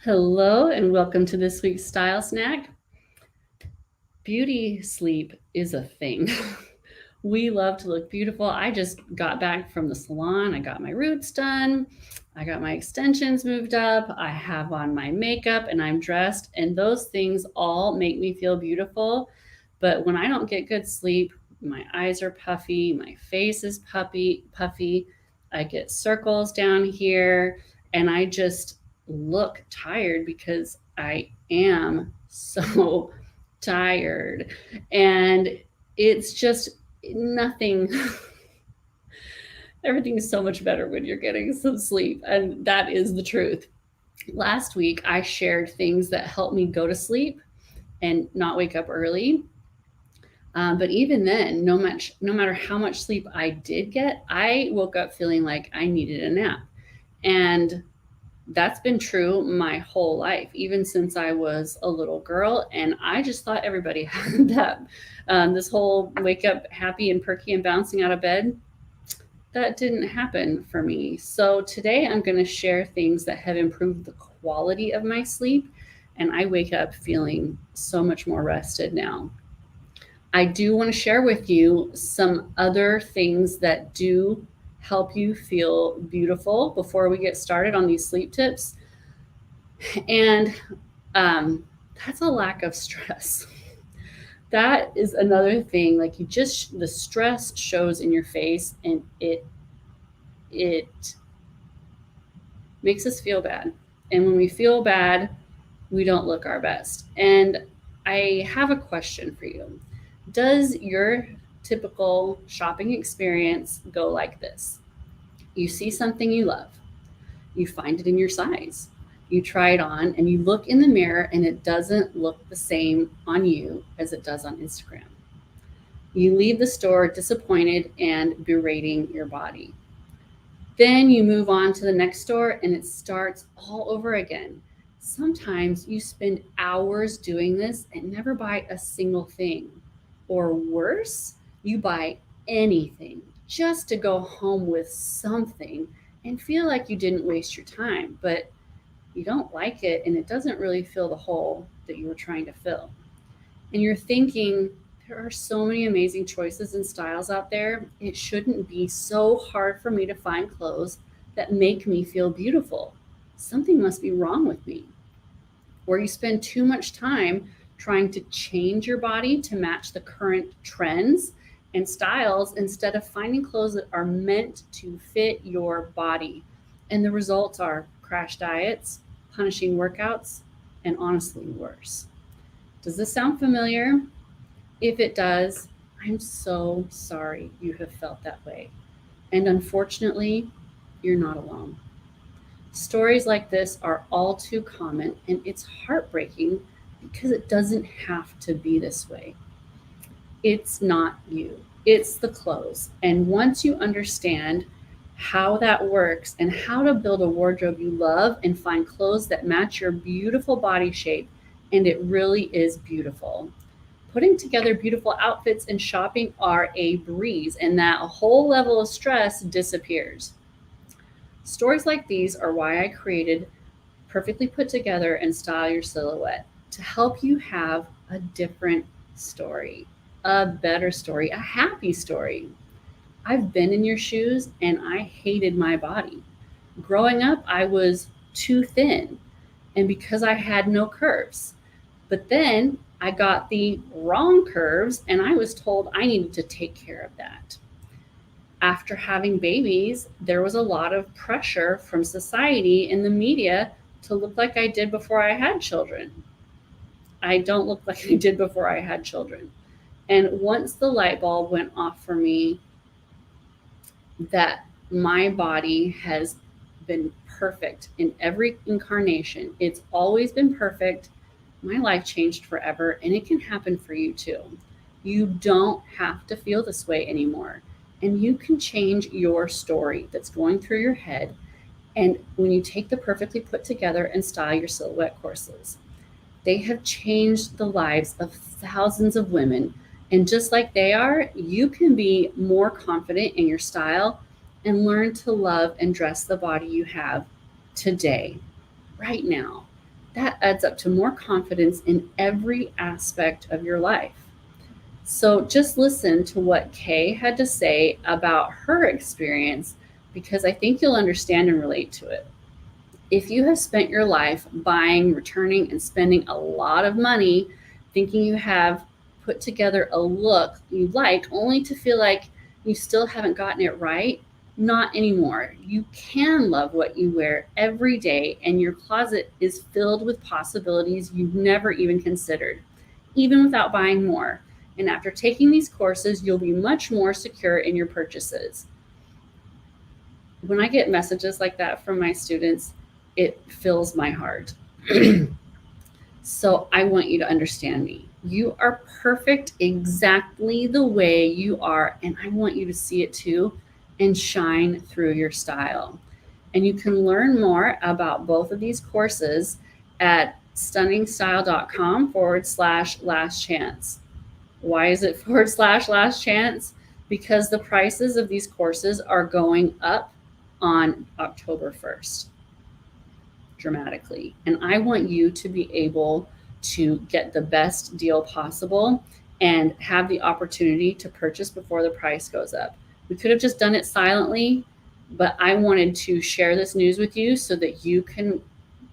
Hello and welcome to this week's Style Snack. Beauty sleep is a thing. We love to look beautiful. I just got back from the salon. I got my roots done. I got my extensions moved up. I have on my makeup and I'm dressed, and those things all make me feel beautiful. But when I don't get good sleep, my eyes are puffy, my face is puffy. I get circles down here, and I just look tired because I am so tired. And it's just nothing. Everything is so much better when you're getting some sleep, and that is the truth. Last week I shared things that help me go to sleep and not wake up early. But even then, no matter how much sleep I did get, I woke up feeling like I needed a nap. And that's been true my whole life, even since I was a little girl. And I just thought everybody had that. This whole wake up happy and perky and bouncing out of bed, that didn't happen for me. So today I'm going to share things that have improved the quality of my sleep. And I wake up feeling so much more rested now. I do want to share with you some other things that do help you feel beautiful before we get started on these sleep tips. And that's a lack of stress. That is another thing. Like, the stress shows in your face, and it makes us feel bad. And when we feel bad, we don't look our best. And I have a question for you. Does your typical shopping experience go like this? You see something you love, you find it in your size, you try it on, and you look in the mirror, and it doesn't look the same on you as it does on Instagram. You leave the store disappointed and berating your body. Then you move on to the next store, and it starts all over again. Sometimes you spend hours doing this and never buy a single thing. Or worse, you buy anything just to go home with something and feel like you didn't waste your time, but you don't like it, and it doesn't really fill the hole that you were trying to fill. And you're thinking, there are so many amazing choices and styles out there. It shouldn't be so hard for me to find clothes that make me feel beautiful. Something must be wrong with me. Or you spend too much time trying to change your body to match the current trends and styles instead of finding clothes that are meant to fit your body. And the results are crash diets, punishing workouts, and honestly worse. Does this sound familiar? If it does, I'm so sorry you have felt that way. And unfortunately, you're not alone. Stories like this are all too common, and it's heartbreaking because it doesn't have to be this way. It's not you, it's the clothes. And once you understand how that works and how to build a wardrobe you love and find clothes that match your beautiful body shape, and it really is beautiful. Putting together beautiful outfits and shopping are a breeze, and that whole level of stress disappears. Stories like these are why I created Perfectly Put Together and Style Your Silhouette, to help you have a different story, a better story, a happy story. I've been in your shoes, and I hated my body. Growing up, I was too thin, and because I had no curves. But then I got the wrong curves, and I was told I needed to take care of that. After having babies, there was a lot of pressure from society and the media to look like I did before I had children. I don't look like I did before I had children. And once the light bulb went off for me that my body has been perfect in every incarnation, it's always been perfect, my life changed forever, and it can happen for you too. You don't have to feel this way anymore. And you can change your story that's going through your head. And when you take the Perfectly Put Together and Style Your Silhouette courses, they have changed the lives of thousands of women. And just like they are, you can be more confident in your style and learn to love and dress the body you have today, right now. that adds up to more confidence in every aspect of your life. So just listen to what Kay had to say about her experience, because I think you'll understand and relate to it. If you have spent your life buying, returning, and spending a lot of money thinking you have put together a look you like, only to feel like you still haven't gotten it right, not anymore. You can love what you wear every day, and your closet is filled with possibilities you've never even considered, even without buying more. And after taking these courses, you'll be much more secure in your purchases. When I get messages like that from my students, it fills my heart. So I want you to understand me. You are perfect exactly the way you are, and I want you to see it too and shine through your style. And you can learn more about both of these courses at stunningstyle.com/last chance. Why is it /last chance? Because the prices of these courses are going up on October 1st dramatically. And I want you to be able to get the best deal possible and have the opportunity to purchase before the price goes up. We could have just done it silently, but I wanted to share this news with you so that you can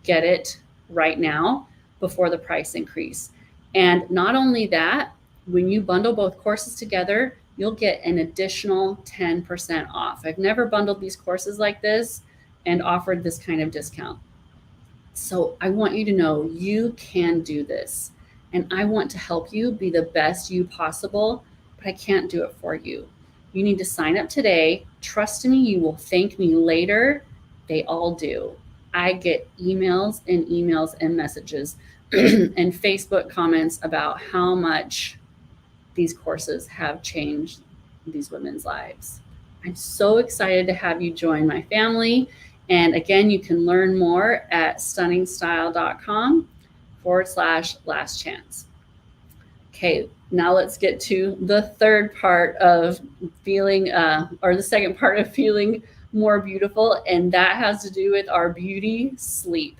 get it right now before the price increase. And not only that, when you bundle both courses together, you'll get an additional 10% off. I've never bundled these courses like this and offered this kind of discount. So I want you to know you can do this. And I want to help you be the best you possible, but I can't do it for you. You need to sign up today. Trust me, you will thank me later. They all do. I get emails and messages and Facebook comments about how much these courses have changed these women's lives. I'm so excited to have you join my family. And again, you can learn more at stunningstyle.com/last chance. Okay, now let's get to the third part of feeling, or the second part of feeling more beautiful, and that has to do with our beauty sleep.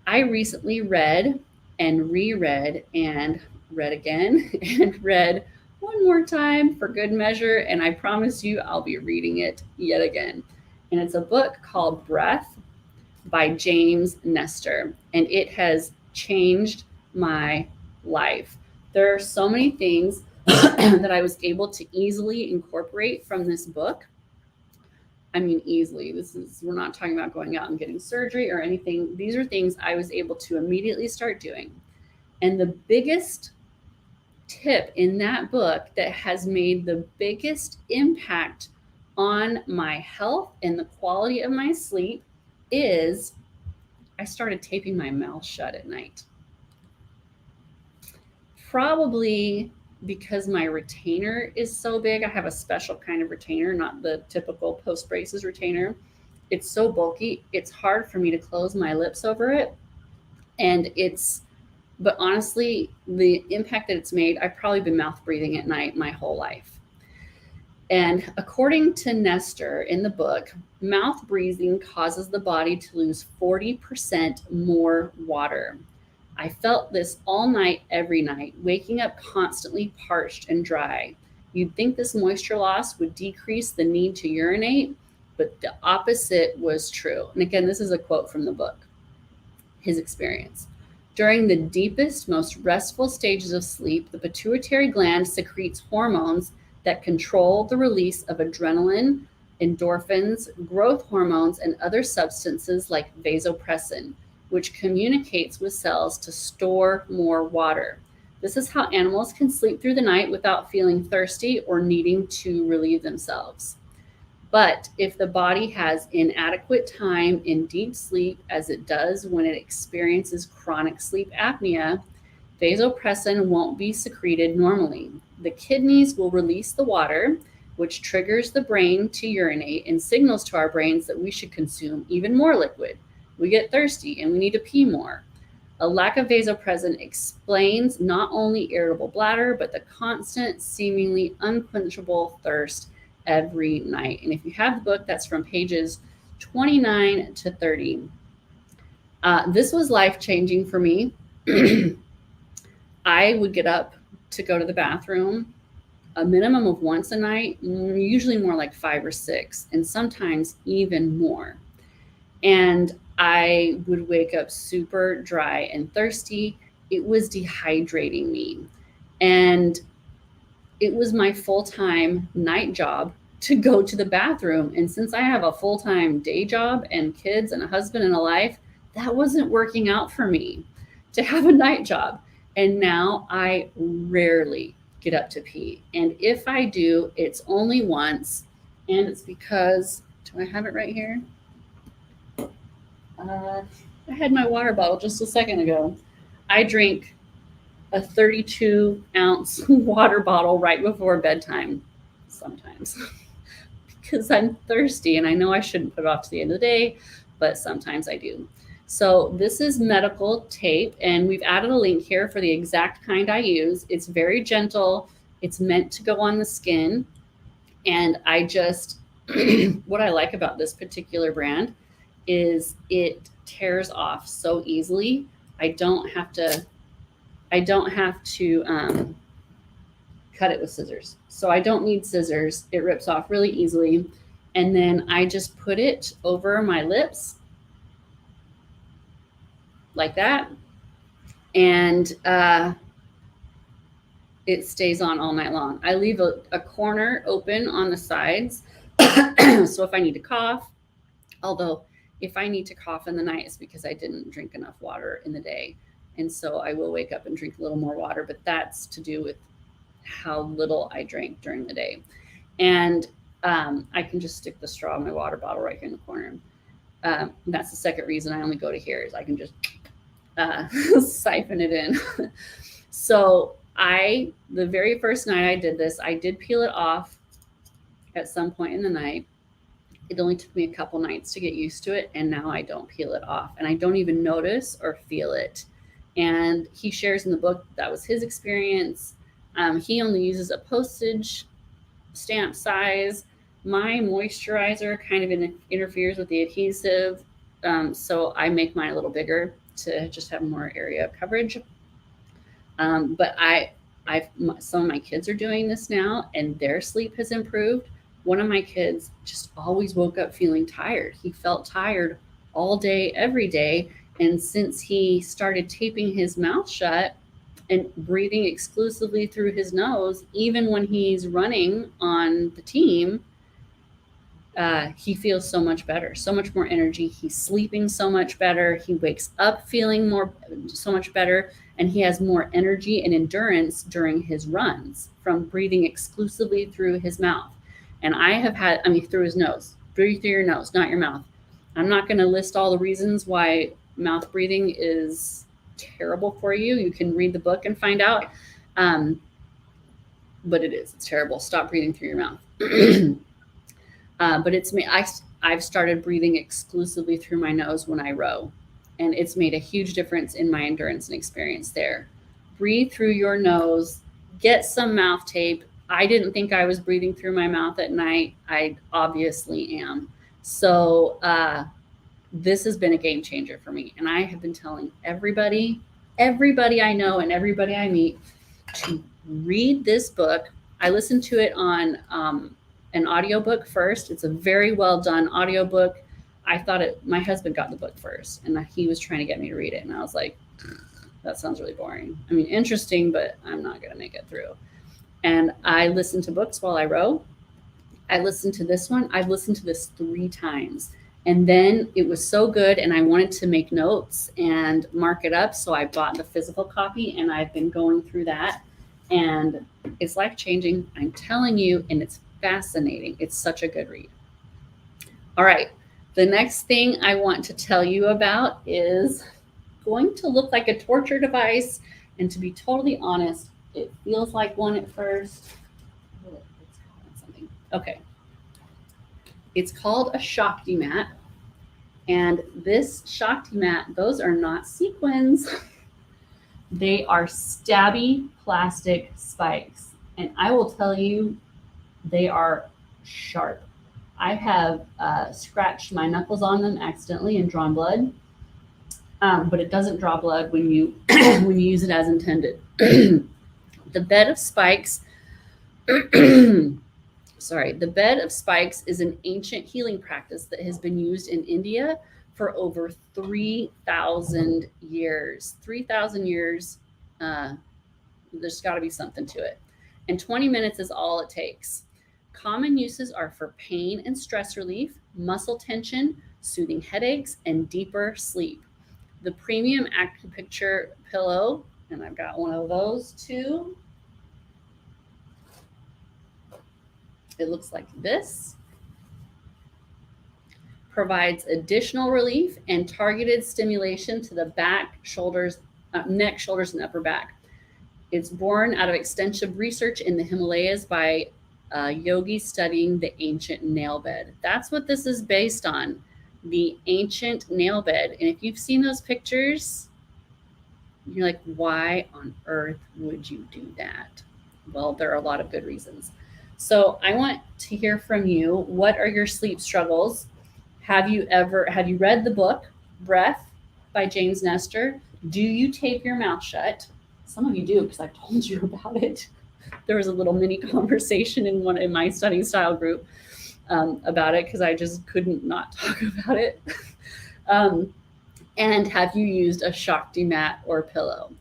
I recently read and reread and read again and read one more time for good measure, and I promise you I'll be reading it yet again. And it's a book called Breath by James Nestor, and it has changed my life. There are so many things that I was able to easily incorporate from this book. I mean, easily. We're not talking about going out and getting surgery or anything. These are things I was able to immediately start doing. And the biggest tip in that book that has made the biggest impact on my health and the quality of my sleep is I started taping my mouth shut at night. Probably because my retainer is so big. I have a special kind of retainer, not the typical post braces retainer. It's so bulky, it's hard for me to close my lips over it. But honestly, the impact that it's made, I've probably been mouth breathing at night my whole life. And according to Nestor in the book, mouth breathing causes the body to lose 40% more water. I felt this all night, every night, waking up constantly parched and dry. You'd think this moisture loss would decrease the need to urinate, but the opposite was true. And again, this is a quote from the book, his experience. During the deepest, most restful stages of sleep, the pituitary gland secretes hormones that control the release of adrenaline, endorphins, growth hormones, and other substances like vasopressin, which communicates with cells to store more water. This is how animals can sleep through the night without feeling thirsty or needing to relieve themselves. But if the body has inadequate time in deep sleep, as it does when it experiences chronic sleep apnea, vasopressin won't be secreted normally. The kidneys will release the water, which triggers the brain to urinate and signals to our brains that we should consume even more liquid. We get thirsty and we need to pee more. A lack of vasopressin explains not only irritable bladder, but the constant, seemingly unquenchable thirst every night. And if you have the book, that's from pages 29 to 30. This was life-changing for me. I would get up to go to the bathroom a minimum of once a night, usually more like 5 or 6, and sometimes even more. And I would wake up super dry and thirsty. It was dehydrating me. And it was my full-time night job to go to the bathroom. And since I have a full-time day job and kids and a husband and a life, that wasn't working out for me to have a night job. And now I rarely get up to pee. And if I do, it's only once. And it's because, do I have it right here? I had my water bottle just a second ago. I drink a 32-ounce water bottle right before bedtime sometimes because I'm thirsty and I know I shouldn't put it off to the end of the day, but sometimes I do. So this is medical tape, and we've added a link here for the exact kind I use. It's very gentle. It's meant to go on the skin. And I just, what I like about this particular brand is it tears off so easily. I don't have to cut it with scissors. So I don't need scissors. It rips off really easily. And then I just put it over my lips like that. And it stays on all night long. I leave a corner open on the sides. So if I need to cough, although if I need to cough in the night, it's because I didn't drink enough water in the day. And so I will wake up and drink a little more water, but that's to do with how little I drank during the day. And I can just stick the straw in my water bottle right here in the corner. That's the second reason I only go to here, is I can just siphon it in. So the very first night I did this, I did peel it off at some point in the night. It only took me a couple nights to get used to it, and now I don't peel it off, and I don't even notice or feel it. And he shares in the book that was his experience. He only uses a postage stamp size. My moisturizer kind of interferes with the adhesive, so I make mine a little bigger to just have more area of coverage. But some of my kids are doing this now, and their sleep has improved. One of my kids just always woke up feeling tired. He felt tired all day, every day. And since he started taping his mouth shut and breathing exclusively through his nose, even when he's running on the team, he feels so much better, so much more energy. He's sleeping so much better. He wakes up feeling so much better, and he has more energy and endurance during his runs from breathing exclusively through his mouth. And through his nose. Breathe through your nose, not your mouth. I'm not going to list all the reasons why mouth breathing is terrible for you. You can read the book and find out. But it's terrible. Stop breathing through your mouth. But it's me. I've started breathing exclusively through my nose when I row, and it's made a huge difference in my endurance and experience there. Breathe through your nose. Get some mouth tape. I didn't think I was breathing through my mouth at night. I obviously am. So this has been a game changer for me. And I have been telling everybody I know and everybody I meet to read this book. I listened to it on an audiobook first. It's a very well done audiobook. My husband got the book first, and he was trying to get me to read it. And I was like, that sounds really boring. I mean, interesting, but I'm not going to make it through. And I listen to books while I row. I listened to this one. I've listened to this 3 times. And then it was so good, and I wanted to make notes and mark it up. So I bought the physical copy, and I've been going through that. And it's life-changing, I'm telling you, and it's fascinating. It's such a good read. All right. The next thing I want to tell you about is going to look like a torture device. And to be totally honest, it feels like one at first. Okay. It's called a Shakti mat. And this Shakti mat, those are not sequins. They are stabby plastic spikes. And I will tell you, they are sharp. I have scratched my knuckles on them accidentally and drawn blood. but it doesn't draw blood when you when you use it as intended. The bed of spikes, the bed of spikes is an ancient healing practice that has been used in India for over 3,000 years. 3,000 years, there's got to be something to it. And 20 minutes is all it takes. Common uses are for pain and stress relief, muscle tension, soothing headaches, and deeper sleep. The premium acupuncture pillow, and I've got one of those too. It looks like this. Provides additional relief and targeted stimulation to the back, shoulders, neck, shoulders, and upper back. It's born out of extensive research in the Himalayas by yogis studying the ancient nail bed. That's what this is based on, the ancient nail bed. And if you've seen those pictures, you're like, why on earth would you do that? Well, there are a lot of good reasons. So I want to hear from you. What are your sleep struggles? Have you read the book, Breath by James Nestor? Do you tape your mouth shut? Some of you do, because I've told you about it. There was a little mini conversation in my study style group about it, because I just couldn't not talk about it. And have you used a Shakti mat or pillow?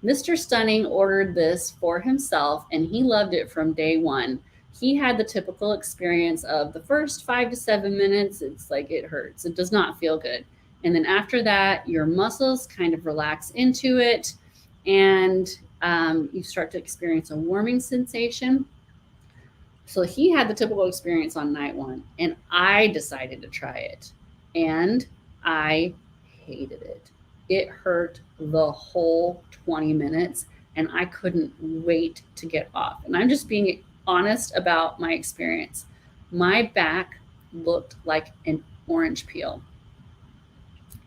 Mr. Stunning ordered this for himself, and he loved it from day one. He had the typical experience of the first 5 to 7 minutes, it's like it hurts. It does not feel good. And then after that, your muscles kind of relax into it, and you start to experience a warming sensation. So he had the typical experience on night one, and I decided to try it, and I hated it. It hurt the whole 20 minutes, and I couldn't wait to get off. And I'm just being honest about my experience. My back looked like an orange peel.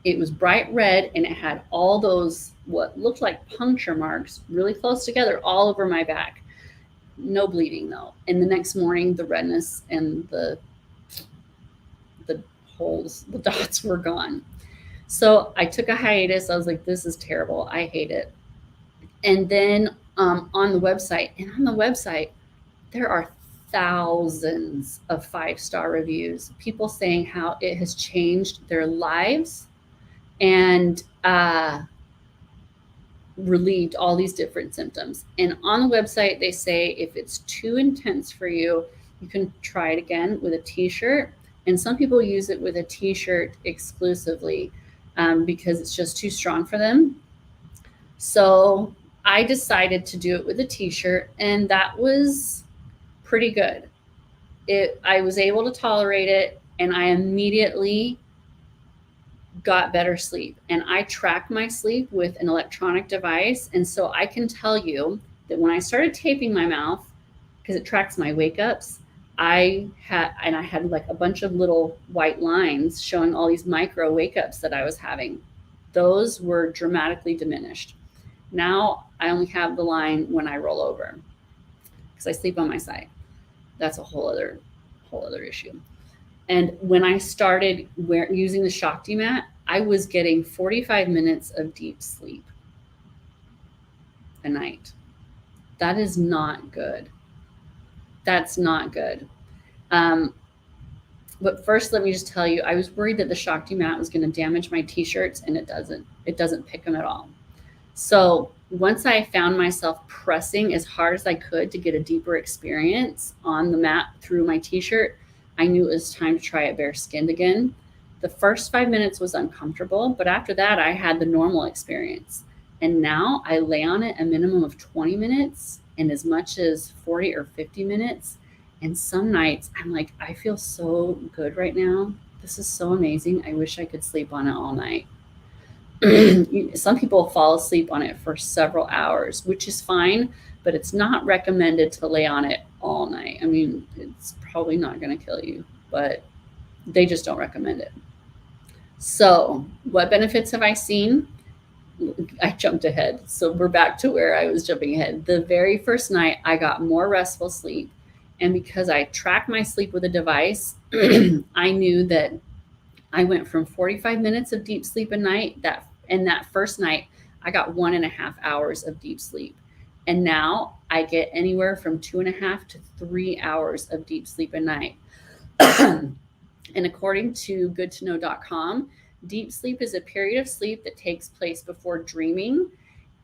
It was bright red, and it had all those what looked like puncture marks really close together all over my back. No bleeding though. And the next morning, the redness and the holes, the dots were gone. So I took a hiatus. I was like, this is terrible. I hate it. And then on the website, there are thousands of 5-star reviews, people saying how it has changed their lives and relieved all these different symptoms. And on the website, they say if it's too intense for you, you can try it again with a t-shirt. And some people use it with a t-shirt exclusively because it's just too strong for them. So I decided to do it with a t-shirt, and that was pretty good. I was able to tolerate it, and I immediately got better sleep. And I track my sleep with an electronic device. And so I can tell you that when I started taping my mouth, because it tracks my wake ups, I had like a bunch of little white lines showing all these micro wake ups that I was having. Those were dramatically diminished. Now I only have the line when I roll over because I sleep on my side. That's a whole other issue. And when I started using the Shakti mat, I was getting 45 minutes of deep sleep a night. That is not good. That's not good. But first, let me just tell you, I was worried that the Shakti mat was going to damage my t-shirts, and it doesn't. It doesn't pick them at all. So once I found myself pressing as hard as I could to get a deeper experience on the mat through my t-shirt, I knew it was time to try it bare skinned again. The first 5 minutes was uncomfortable, but after that, I had the normal experience. And now I lay on it a minimum of 20 minutes and as much as 40 or 50 minutes. And some nights I'm like, I feel so good right now. This is so amazing. I wish I could sleep on it all night. Some people fall asleep on it for several hours, which is fine, but it's not recommended to lay on it all night. I mean, it's probably not going to kill you, but they just don't recommend it. So what benefits have I seen? I jumped ahead. So we're back to where I was jumping ahead. The very first night, I got more restful sleep. And because I track my sleep with a device, I knew that I went from 45 minutes of deep sleep a night, that And that first night, I got 1.5 hours of deep sleep. And now I get anywhere from 2.5 to 3 hours of deep sleep a night. And according to goodtoknow.com, deep sleep is a period of sleep that takes place before dreaming.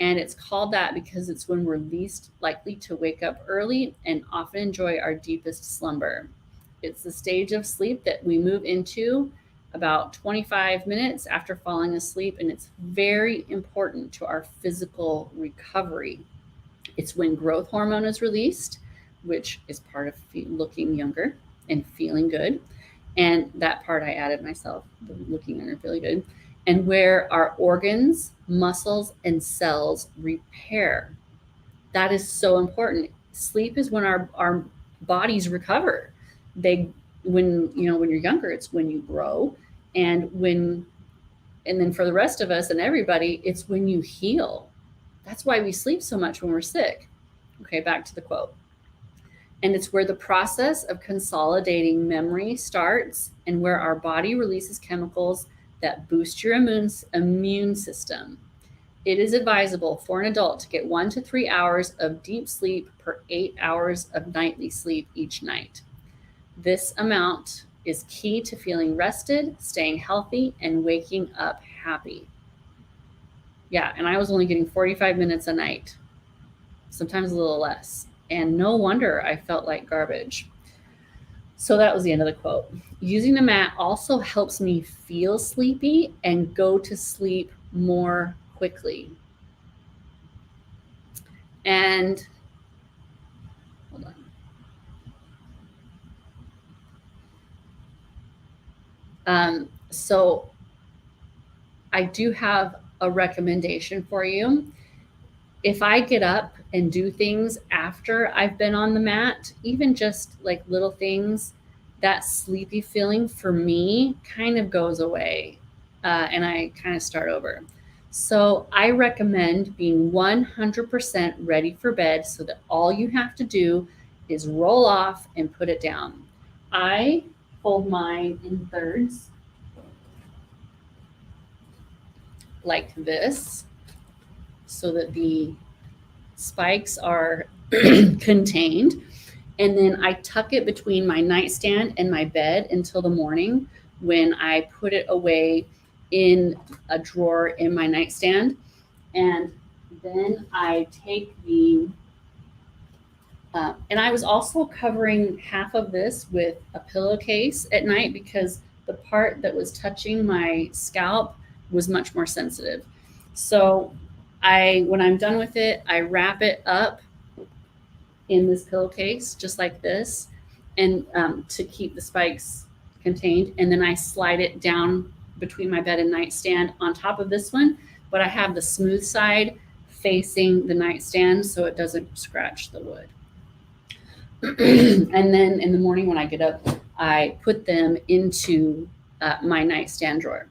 And it's called that because it's when we're least likely to wake up early and often enjoy our deepest slumber. It's the stage of sleep that we move into about 25 minutes after falling asleep, and it's very important to our physical recovery. It's when growth hormone is released, which is part of looking younger and feeling good. And that part I added myself, looking younger, feeling good. And where our organs, muscles, and cells repair. That is so important. Sleep is when our bodies recover. When you're younger, it's when you grow. And then for the rest of us and everybody, it's when you heal. That's why we sleep so much when we're sick. Okay, back to the quote. And it's where the process of consolidating memory starts and where our body releases chemicals that boost your immune system. It is advisable for an adult to get 1 to 3 hours of deep sleep per 8 hours of nightly sleep each night. This amount is key to feeling rested, staying healthy, and waking up happy. Yeah, and I was only getting 45 minutes a night, sometimes a little less. And no wonder I felt like garbage. So that was the end of the quote. Using the mat also helps me feel sleepy and go to sleep more quickly. And hold on. So I do have a recommendation for you. If I get up and do things after I've been on the mat, even just like little things, that sleepy feeling for me kind of goes away, and I kind of start over. So I recommend being 100% ready for bed so that all you have to do is roll off and put it down. I fold mine in thirds like this so that the spikes are contained. And then I tuck it between my nightstand and my bed until the morning when I put it away in a drawer in my nightstand. And then I take and I was also covering half of this with a pillowcase at night because the part that was touching my scalp was much more sensitive. So when I'm done with it, I wrap it up in this pillowcase, just like this, and to keep the spikes contained. And then I slide it down between my bed and nightstand on top of this one, but I have the smooth side facing the nightstand so it doesn't scratch the wood. And then in the morning when I get up, I put them into my nightstand drawer.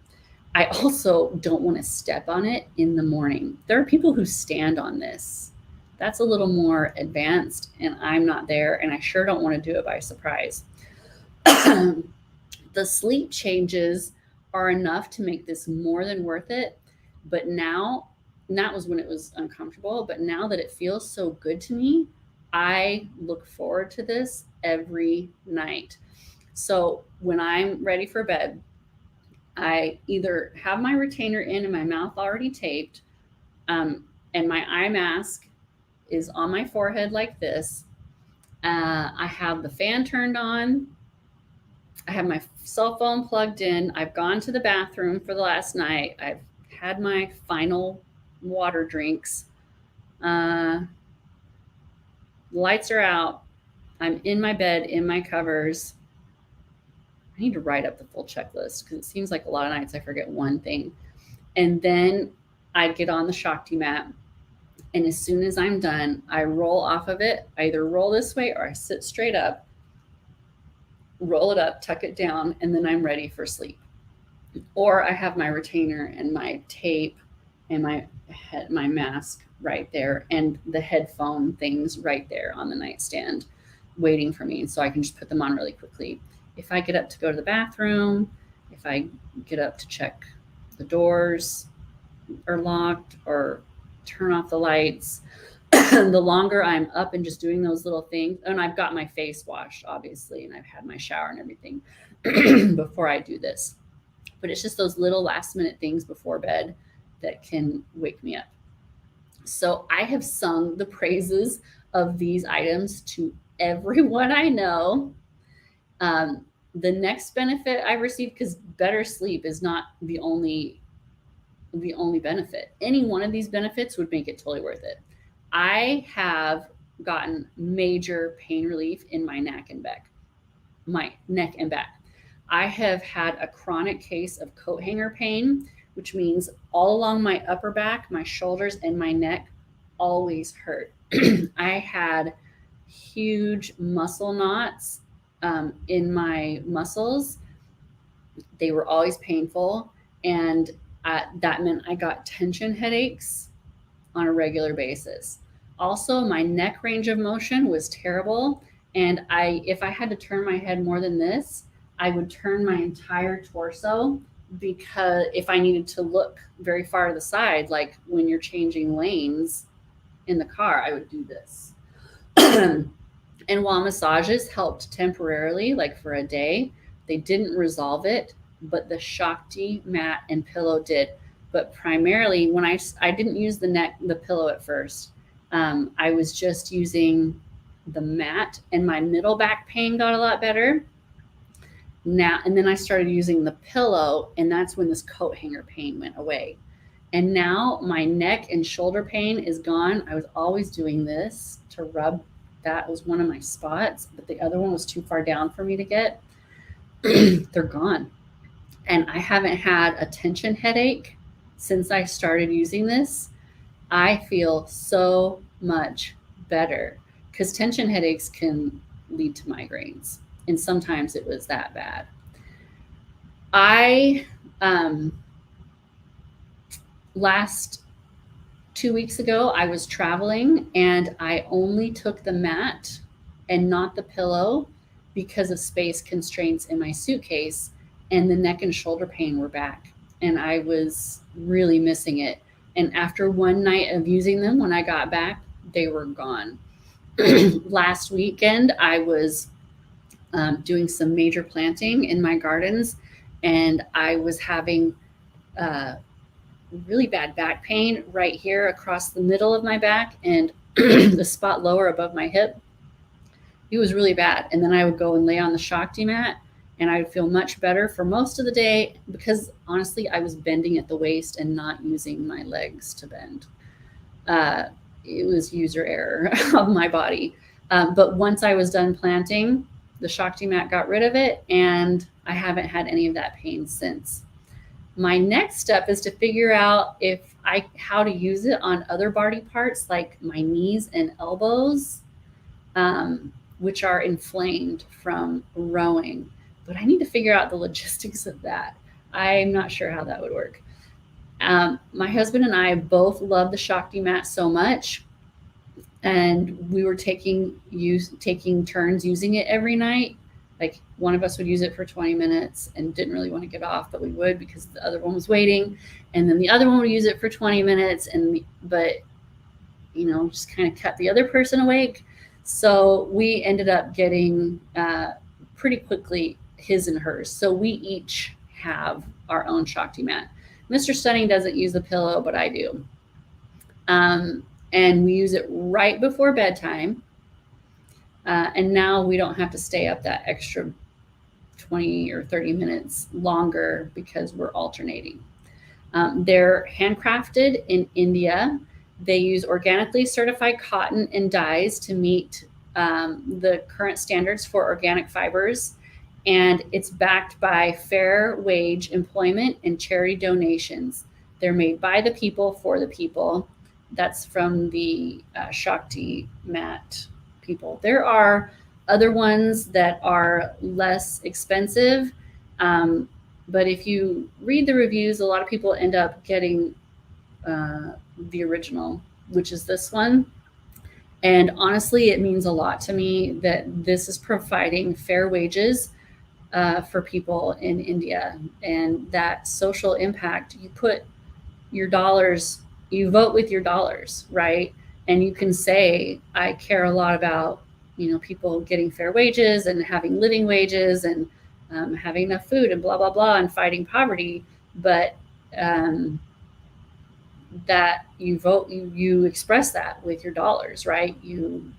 I also don't want to step on it in the morning. There are people who stand on this. That's a little more advanced, and I'm not there, and I sure don't want to do it by surprise. The sleep changes are enough to make this more than worth it. But now, and that was when it was uncomfortable, but now that it feels so good to me, I look forward to this every night. So when I'm ready for bed, I either have my retainer in and my mouth already taped, and my eye mask is on my forehead like this. I have the fan turned on. I have my cell phone plugged in. I've gone to the bathroom for the last night. I've had my final water drinks. Lights are out. I'm in my bed, in my covers. I need to write up the full checklist because it seems like a lot of nights I forget one thing. And then I get on the Shakti mat. And as soon as I'm done, I roll off of it. I either roll this way or I sit straight up, roll it up, tuck it down, and then I'm ready for sleep. Or I have my retainer and my tape and my mask right there and the headphone things right there on the nightstand waiting for me. So I can just put them on really quickly. If I get up to go to the bathroom, if I get up to check the doors, are locked or turn off the lights, the longer I'm up and just doing those little things, and I've got my face washed, obviously, and I've had my shower and everything before I do this. But it's just those little last minute things before bed that can wake me up. So I have sung the praises of these items to everyone I know. The next benefit I received, because better sleep is not the only benefit. Any one of these benefits would make it totally worth it. I have gotten major pain relief in my neck and back. I have had a chronic case of coat hanger pain, which means all along my upper back, my shoulders, and my neck always hurt. I had huge muscle knots in my muscles. They were always painful, and that meant I got tension headaches on a regular basis. Also, my neck range of motion was terrible, and if I had to turn my head more than this, I would turn my entire torso, because if I needed to look very far to the side, like when you're changing lanes in the car, I would do this. And while massages helped temporarily, like for a day, they didn't resolve it, but the Shakti mat and pillow did. But primarily, when I didn't use the pillow at first, I was just using the mat, and my middle back pain got a lot better. And then I started using the pillow, and that's when this coat hanger pain went away. And now my neck and shoulder pain is gone. I was always doing this to rub. That was one of my spots, but the other one was too far down for me to get. They're gone. And I haven't had a tension headache since I started using this. I feel so much better, because tension headaches can lead to migraines, and sometimes it was that bad. I last 2 weeks ago, I was traveling, and I only took the mat and not the pillow because of space constraints in my suitcase, and the neck and shoulder pain were back, and I was really missing it. And after one night of using them, when I got back, they were gone. Last weekend, I was doing some major planting in my gardens, and I was having really bad back pain right here across the middle of my back and the spot lower above my hip. It was really bad. And then I would go and lay on the Shakti mat, and I would feel much better for most of the day, because honestly, I was bending at the waist and not using my legs to bend. It was user error of my body. But once I was done planting, the Shakti mat got rid of it, and I haven't had any of that pain since. My next step is to figure out how to use it on other body parts, like my knees and elbows, which are inflamed from rowing. But I need to figure out the logistics of that. I'm not sure how that would work. My husband and I both love the Shakti mat so much, and we were taking turns using it every night. Like, one of us would use it for 20 minutes and didn't really want to get off, but we would, because the other one was waiting. And then the other one would use it for 20 minutes, but just kind of kept the other person awake. So we ended up getting pretty quickly his and hers. So we each have our own Shakti mat. Mr. Stunning doesn't use the pillow, but I do. And we use it right before bedtime. And now we don't have to stay up that extra 20 or 30 minutes longer, because we're alternating. They're handcrafted in India. They use organically certified cotton and dyes to meet the current standards for organic fibers. And it's backed by fair wage employment and charity donations. They're made by the people for the people. That's from the Shakti mat people. There are other ones that are less expensive, but if you read the reviews, a lot of people end up getting the original, which is this one. And honestly, it means a lot to me that this is providing fair wages for people in India, and that social impact. You put your dollars, you vote with your dollars, right? And you can say, I care a lot about, people getting fair wages and having living wages and having enough food and blah, blah, blah, and fighting poverty. But that you vote, you express that with your dollars, right? You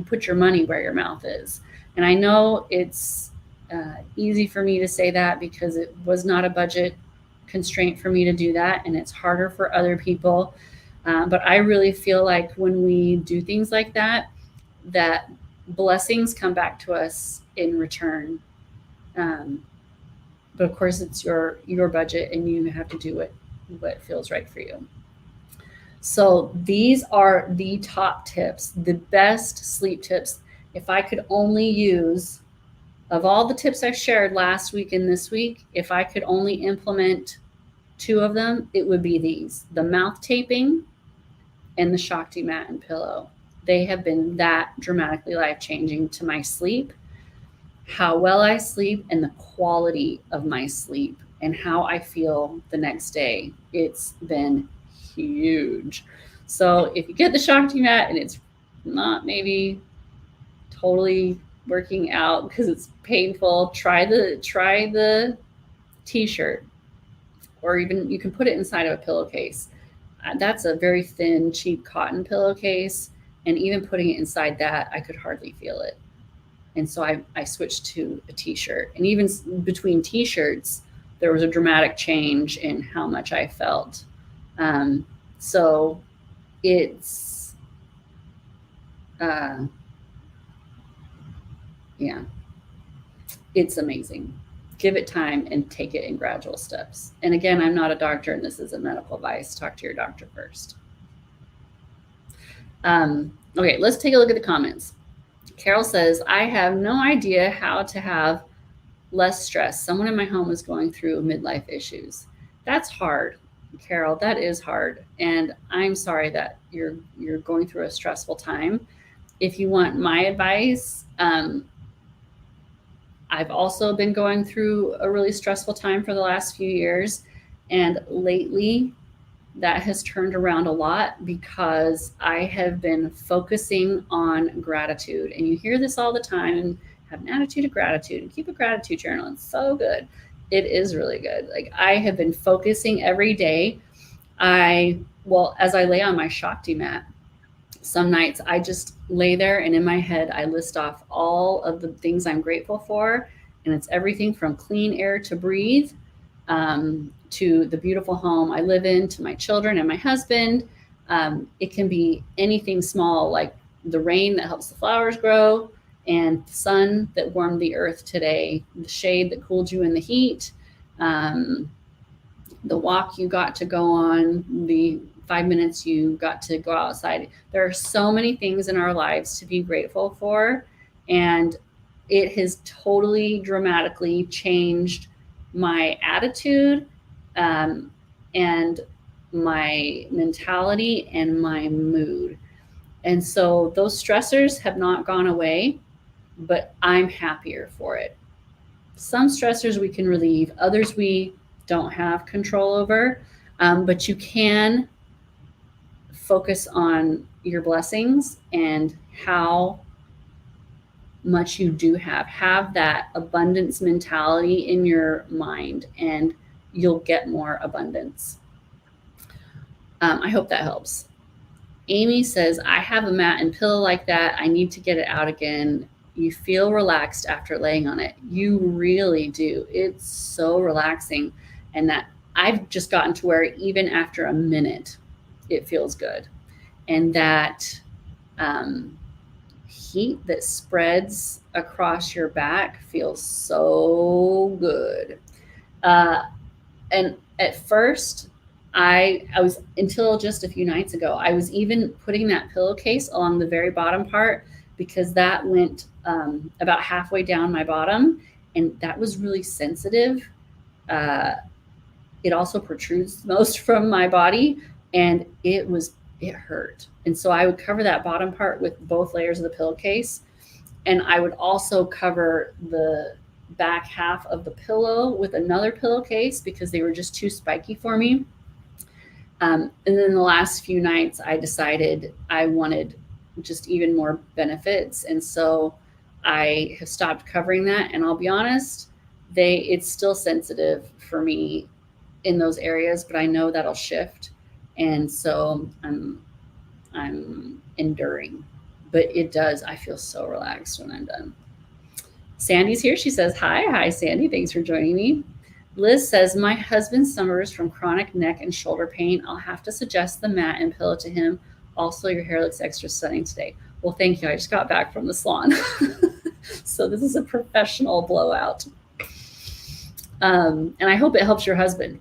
put your money where your mouth is. And I know it's easy for me to say that because it was not a budget constraint for me to do that, and it's harder for other people. But I really feel like when we do things like that, that blessings come back to us in return. But of course, it's your budget, and you have to do what feels right for you. So these are the top tips, the best sleep tips. If I could only use, of all the tips I've shared last week and this week, if I could only implement 2 of them, it would be these: the mouth taping and the Shakti mat and pillow. They have been that dramatically life-changing to my sleep, how well I sleep, and the quality of my sleep, and how I feel the next day. It's been huge. So if you get the Shakti mat and it's not maybe totally working out because it's painful, try the t-shirt, or even you can put it inside of a pillowcase. That's a very thin, cheap cotton pillowcase, and even putting it inside that, I could hardly feel it. And so I switched to a t-shirt, and even between t-shirts, there was a dramatic change in how much I felt. So it's, it's amazing. Give it time and take it in gradual steps. And again, I'm not a doctor, and this isn't medical advice. Talk to your doctor first. Okay, let's take a look at the comments. Carol says, I have no idea how to have less stress. Someone in my home is going through midlife issues. That's hard, Carol. That is hard. And I'm sorry that you're going through a stressful time. If you want my advice, I've also been going through a really stressful time for the last few years. And lately, that has turned around a lot because I have been focusing on gratitude. And you hear this all the time, and have an attitude of gratitude and keep a gratitude journal. It's so good. It is really good. Like, I have been focusing every day. As I lay on my Shakti mat, some nights I just lay there, and in my head, I list off all of the things I'm grateful for. And it's everything from clean air to breathe, to the beautiful home I live in, to my children and my husband. It can be anything small, like the rain that helps the flowers grow, and the sun that warmed the earth today, the shade that cooled you in the heat, the walk you got to go on, the 5 minutes you got to go outside. There are so many things in our lives to be grateful for, and it has totally dramatically changed my attitude, and my mentality and my mood. And so those stressors have not gone away, but I'm happier for it. Some stressors we can relieve, others we don't have control over, but you can focus on your blessings and how much you do have that abundance mentality in your mind, and you'll get more abundance. I hope that helps. Amy says, I have a mat and pillow like that. I need to get it out again. You feel relaxed after laying on it. You really do. It's so relaxing. And that I've just gotten to where even after a minute, it feels good. And that heat that spreads across your back feels so good. And at first, I was, until just a few nights ago, I was even putting that pillowcase along the very bottom part, because that went about halfway down my bottom, and that was really sensitive. It also protrudes most from my body, and it hurt. And so I would cover that bottom part with both layers of the pillowcase, and I would also cover the back half of the pillow with another pillowcase because they were just too spiky for me. And then the last few nights, I decided I wanted just even more benefits. And so I have stopped covering that. And I'll be honest, it's still sensitive for me in those areas, but I know that'll shift. And so I'm enduring. But it does, I feel so relaxed when I'm done. Sandy's here. She says, hi, Sandy. Thanks for joining me. Liz says, my husband suffers from chronic neck and shoulder pain. I'll have to suggest the mat and pillow to him. Also, your hair looks extra stunning today. Well, thank you. I just got back from the salon. So this is a professional blowout. And I hope it helps your husband.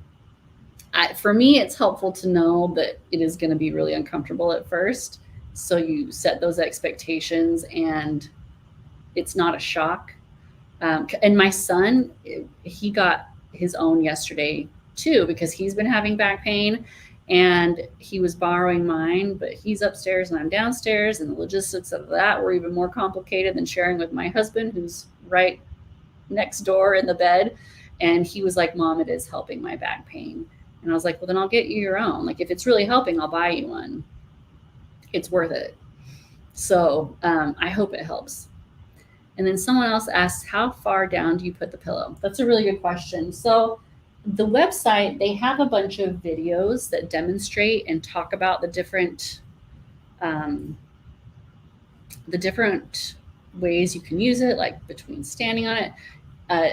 For me, it's helpful to know that it is going to be really uncomfortable at first. So you set those expectations and it's not a shock. And my son, he got his own yesterday too, because he's been having back pain and he was borrowing mine, but he's upstairs and I'm downstairs, and the logistics of that were even more complicated than sharing with my husband, who's right next door in the bed. And he was like, Mom, it is helping my back pain. And I was like, well, then I'll get you your own. Like, if it's really helping, I'll buy you one. It's worth it. So I hope it helps. And then someone else asks, how far down do you put the pillow? That's a really good question. So the website, they have a bunch of videos that demonstrate and talk about the different ways you can use it, like between standing on it.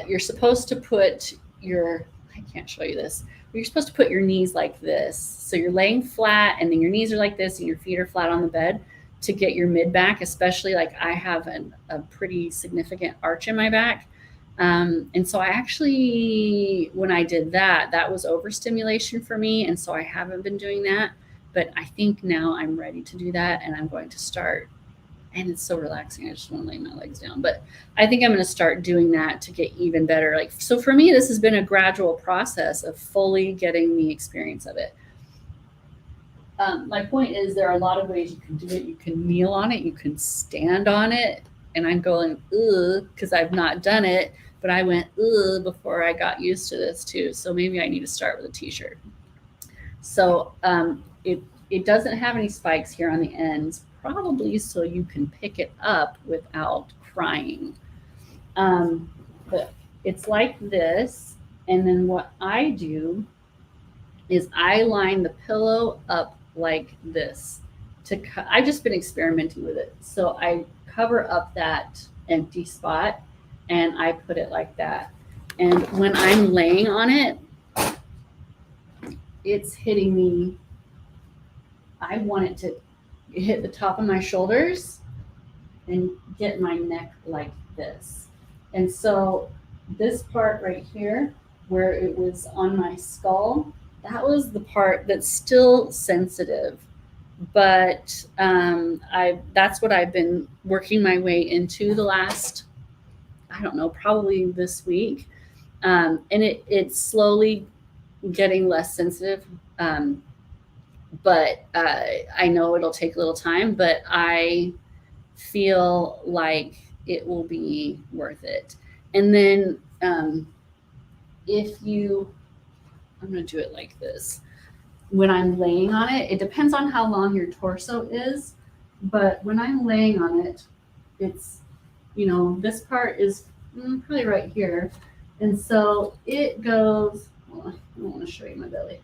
You're supposed to put I can't show you this. You're supposed to put your knees like this. So you're laying flat and then your knees are like this and your feet are flat on the bed to get your mid back, especially like I have a pretty significant arch in my back. And so I actually, when I did that was overstimulation for me. And so I haven't been doing that, but I think now I'm ready to do that and I'm going to start. And it's so relaxing. I just want to lay my legs down, but I think I'm going to start doing that to get even better. Like, so for me, this has been a gradual process of fully getting the experience of it. My point is, there are a lot of ways you can do it. You can kneel on it, you can stand on it. And I'm going, ugh, because I've not done it, but I went, ugh, before I got used to this too. So maybe I need to start with a t-shirt. So it doesn't have any spikes here on the ends, probably so you can pick it up without crying. But it's like this. And then what I do is I line the pillow up like this. I've just been experimenting with it. So I cover up that empty spot and I put it like that. And when I'm laying on it, it's hitting me. I want it to hit the top of my shoulders and get my neck like this. And so this part right here, where it was on my skull, that was the part that's still sensitive. But that's what I've been working my way into the last, I don't know, probably this week. And it's slowly getting less sensitive. But I know it'll take a little time, but I feel like it will be worth it. And then I'm going to do it like this. When I'm laying on it, it depends on how long your torso is, but when I'm laying on it, it's, this part is probably right here. And so it goes, well, I don't want to show you my belly.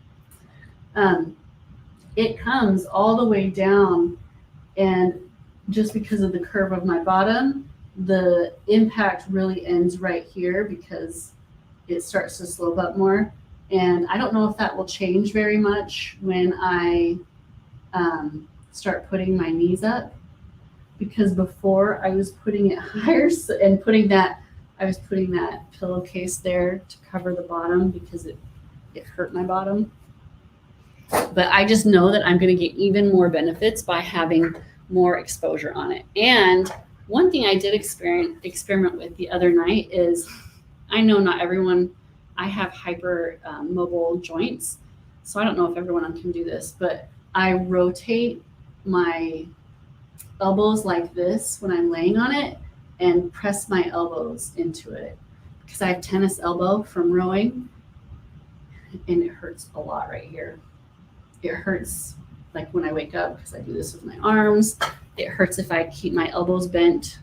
It comes all the way down, and just because of the curve of my bottom, the impact really ends right here because it starts to slope up more. And I don't know if that will change very much when I start putting my knees up, because before I was putting it higher and I was putting that pillowcase there to cover the bottom because it hurt my bottom. But I just know that I'm going to get even more benefits by having more exposure on it. And one thing I did experiment with the other night is, I know not everyone, I have hyper mobile joints, so I don't know if everyone can do this, but I rotate my elbows like this when I'm laying on it and press my elbows into it, because I have tennis elbow from rowing and it hurts a lot right here. It hurts like when I wake up because I do this with my arms. It hurts if I keep my elbows bent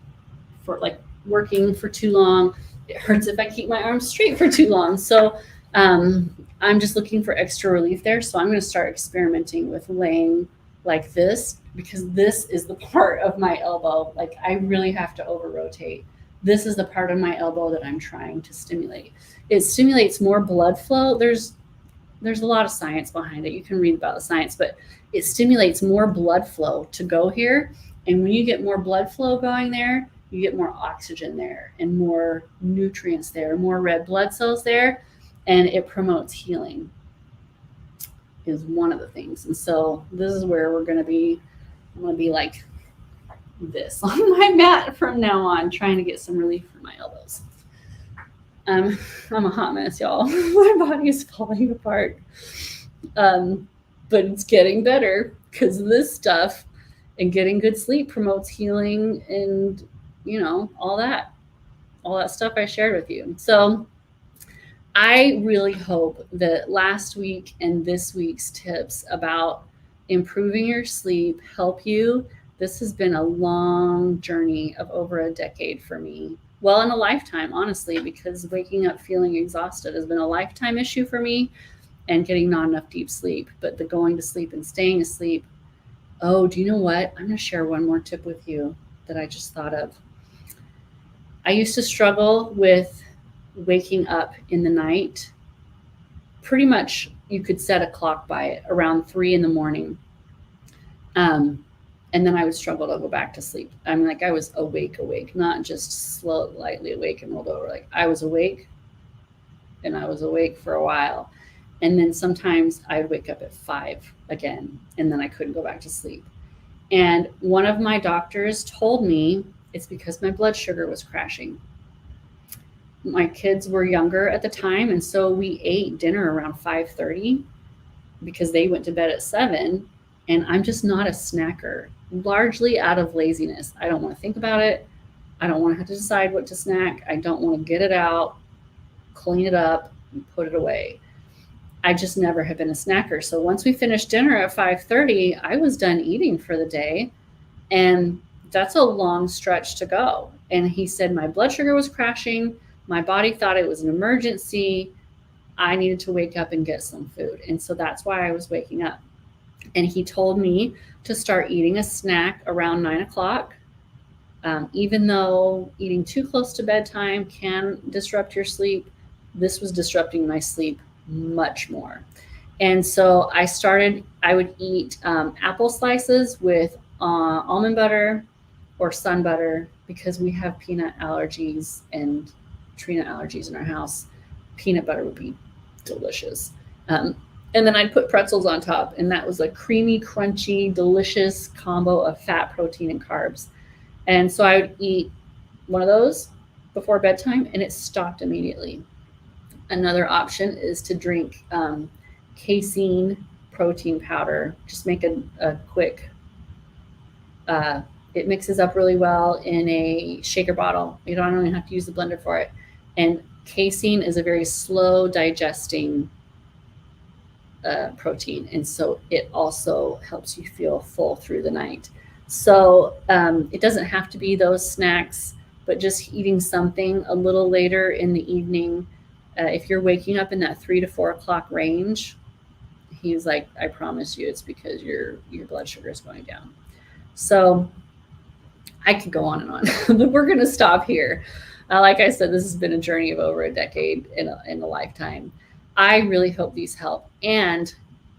for like working for too long. It hurts if I keep my arms straight for too long. So I'm just looking for extra relief there. So I'm going to start experimenting with laying like this, because this is the part of my elbow. Like I really have to over rotate. This is the part of my elbow that I'm trying to stimulate. It stimulates more blood flow. There's a lot of science behind it. You can read about the science, but it stimulates more blood flow to go here. And when you get more blood flow going there, you get more oxygen there and more nutrients there, more red blood cells there, and it promotes healing is one of the things. And so this is where I'm going to be like this on my mat from now on, trying to get some relief from my elbows. I'm a hot mess, y'all. My body is falling apart. But it's getting better because of this stuff, and getting good sleep promotes healing and, all that stuff I shared with you. So I really hope that last week and this week's tips about improving your sleep help you. This has been a long journey of over a decade for me. Well, in a lifetime, honestly, because waking up feeling exhausted has been a lifetime issue for me, and getting not enough deep sleep. But the going to sleep and staying asleep. Oh, do you know what? I'm going to share one more tip with you that I just thought of. I used to struggle with waking up in the night. Pretty much you could set a clock by it around 3 a.m. And then I would struggle to go back to sleep. I mean, like I was awake, not just slow, lightly awake and rolled over. Like I was awake, and I was awake for a while. And then sometimes I'd wake up at 5 again, and then I couldn't go back to sleep. And one of my doctors told me it's because my blood sugar was crashing. My kids were younger at the time, and so we ate dinner around 5:30 because they went to bed at 7. And I'm just not a snacker, largely out of laziness. I don't want to think about it. I don't want to have to decide what to snack. I don't want to get it out, clean it up, and put it away. I just never have been a snacker. So once we finished dinner at 5:30, I was done eating for the day. And that's a long stretch to go. And he said my blood sugar was crashing. My body thought it was an emergency. I needed to wake up and get some food. And so that's why I was waking up. And he told me to start eating a snack around 9 o'clock. Even though eating too close to bedtime can disrupt your sleep, this was disrupting my sleep much more. And so I would eat apple slices with almond butter or sun butter, because we have peanut allergies and tree nut allergies in our house. Peanut butter would be delicious. And then I'd put pretzels on top, and that was a creamy, crunchy, delicious combo of fat, protein, and carbs. And so I would eat one of those before bedtime, and it stopped immediately. Another option is to drink casein protein powder. Just make a quick, it mixes up really well in a shaker bottle. You don't even have to use the blender for it. And casein is a very slow digesting protein, and so it also helps you feel full through the night. So it doesn't have to be those snacks, but just eating something a little later in the evening. If you're waking up in that 3 to 4 o'clock range, he's like, I promise you it's because your blood sugar is going down. So I could go on and on, but we're going to stop here. Like I said, this has been a journey of over a decade in a lifetime. I really hope these help. And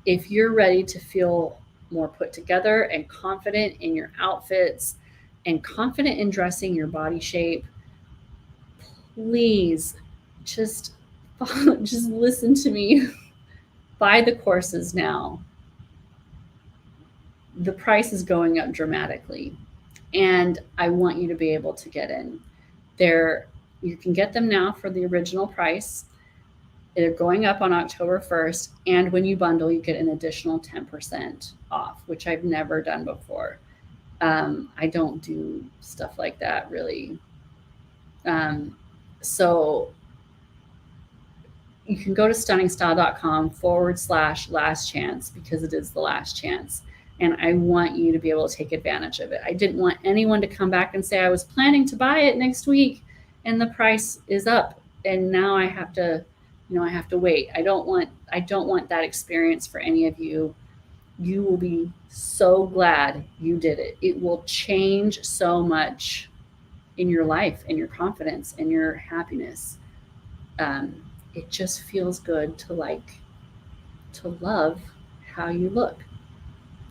if you're ready to feel more put together and confident in your outfits and confident in dressing your body shape, please just listen to me. Buy the courses now. The price is going up dramatically, and I want you to be able to get in. You can get them now for the original price. They're going up on October 1st, and when you bundle, you get an additional 10% off, which I've never done before. I don't do stuff like that, really. So you can go to stunningstyle.com/last chance, because it is the last chance. And I want you to be able to take advantage of it. I didn't want anyone to come back and say, I was planning to buy it next week and the price is up and now I have to, I have to wait. I don't want that experience for any of you. You will be so glad you did it. It will change so much in your life, in your confidence, in your happiness. It just feels good to love how you look.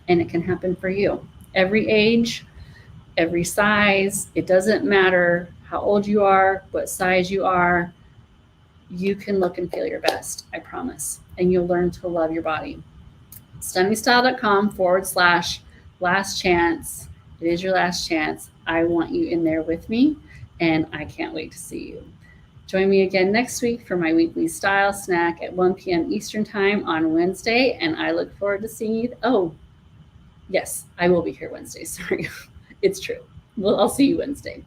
And it can happen for you. Every age, every size, it doesn't matter how old you are, what size you are, you can look and feel your best, I promise. And you'll learn to love your body. stunningstyle.com/last chance. It is your last chance. I want you in there with me, and I can't wait to see you. Join me again next week for my weekly style snack at 1 p.m. Eastern Time on Wednesday, and I look forward to seeing you. Oh, yes, I will be here Wednesday. Sorry. It's true. Well, I'll see you Wednesday.